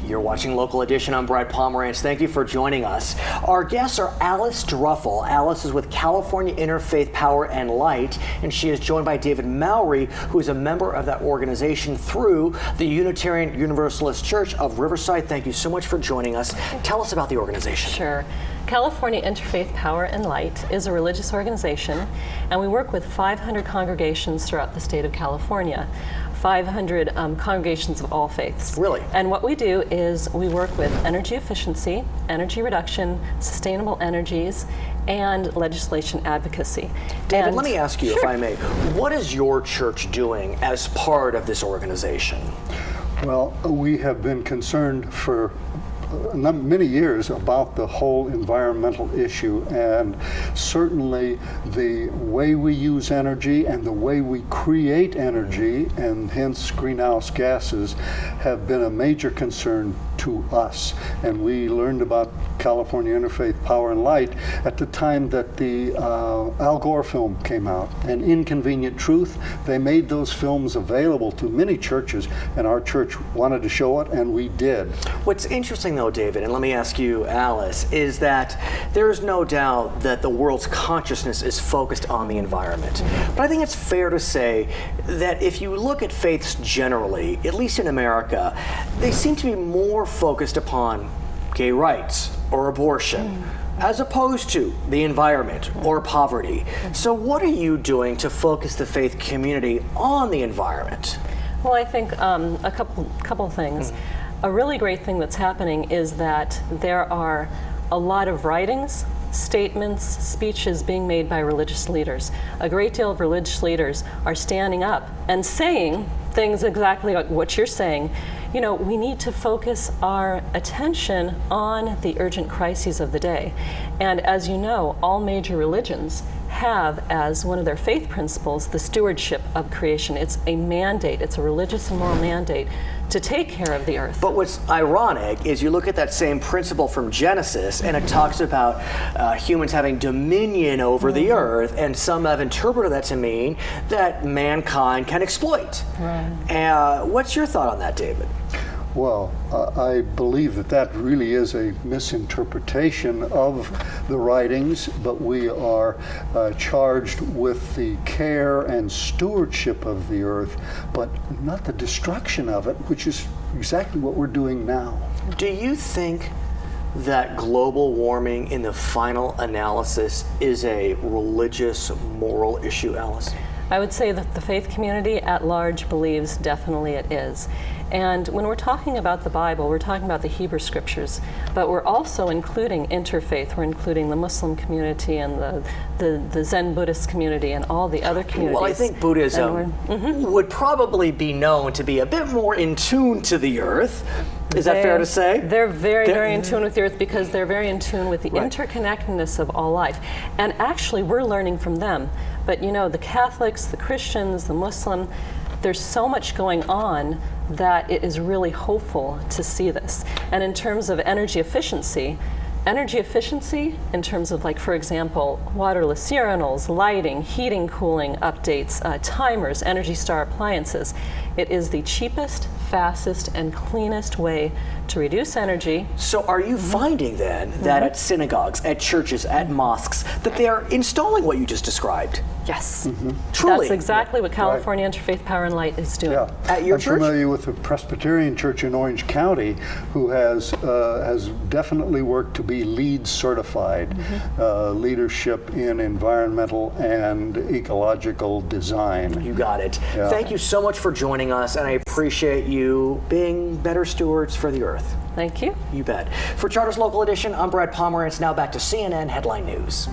You're watching Local Edition. I'm Brad Pomerantz. Thank you for joining us. Our guests are Allis Druffel. Allis is with California Interfaith Power and Light, and she is joined by David Mowry, who is a member of that organization through the Unitarian Universalist Church of Riverside. Thank you so much for joining us. Tell us about the organization. Sure. California Interfaith Power and Light is a religious organization, and we work with 500 congregations throughout the state of California. 500 congregations of all faiths. Really? And what we do is we work with energy efficiency, energy reduction, sustainable energies, and legislation advocacy. David, let me ask you, if I may, what is your church doing as part of this organization? Well, we have been concerned for many years about the whole environmental issue, and certainly the way we use energy and the way we create energy, and hence greenhouse gases, have been a major concern to us. And we learned about California Interfaith Power and Light at the time that the Al Gore film came out, An Inconvenient Truth. They made those films available to many churches, and our church wanted to show it, and we did. What's interesting though, David, and let me ask you, Allis, is that there is no doubt that the world's consciousness is focused on the environment. But I think it's fair to say that if you look at faiths generally, at least in America, they seem to be more focused upon gay rights or abortion, as opposed to the environment or poverty. So what are you doing to focus the faith community on the environment? Well, I think a couple things. A really great thing that's happening is that there are a lot of writings, statements, speeches being made by religious leaders. A great deal of religious leaders are standing up and saying things exactly like what you're saying. You know, we need to focus our attention on the urgent crises of the day. And as you know, all major religions have as one of their faith principles the stewardship of creation. It's a mandate, it's a religious and moral mandate to take care of the earth. But what's ironic is you look at that same principle from Genesis, and it talks about humans having dominion over the earth, and some have interpreted that to mean that mankind can exploit. What's your thought on that, David? Well, I believe that that really is a misinterpretation of the writings, but we are charged with the care and stewardship of the earth, but not the destruction of it, which is exactly what we're doing now. Do you think that global warming in the final analysis is a religious, moral issue, Allis? I would say that the faith community at large believes definitely it is. And when we're talking about the Bible, we're talking about the Hebrew scriptures, but we're also including interfaith. We're including the Muslim community and the Zen Buddhist community and all the other communities. Well, I think Buddhism would probably be known to be a bit more in tune to the earth. Is that fair to say? They're very in tune with the earth because they're very in tune with the interconnectedness of all life. And actually, we're learning from them. But you know, the Catholics, the Christians, the Muslim, there's so much going on that it is really hopeful to see this. And in terms of energy efficiency in terms of, like, for example, waterless urinals, lighting, heating, cooling updates, timers, Energy Star appliances, it is the cheapest, fastest, and cleanest way to reduce energy. So are you finding then that at synagogues, at churches, at mosques, that they are installing what you just described? Yes. Truly. That's exactly what California Interfaith Power and Light is doing. Yeah. At your church? I'm familiar with the Presbyterian Church in Orange County, who has definitely worked to be LEED certified, leadership in environmental and ecological design. You got it. Yeah. Thank you so much for joining us, and I appreciate you being better stewards for the earth. Thank you. You bet. For Charter's Local Edition, I'm Brad Pomerantz. Now back to CNN Headline News.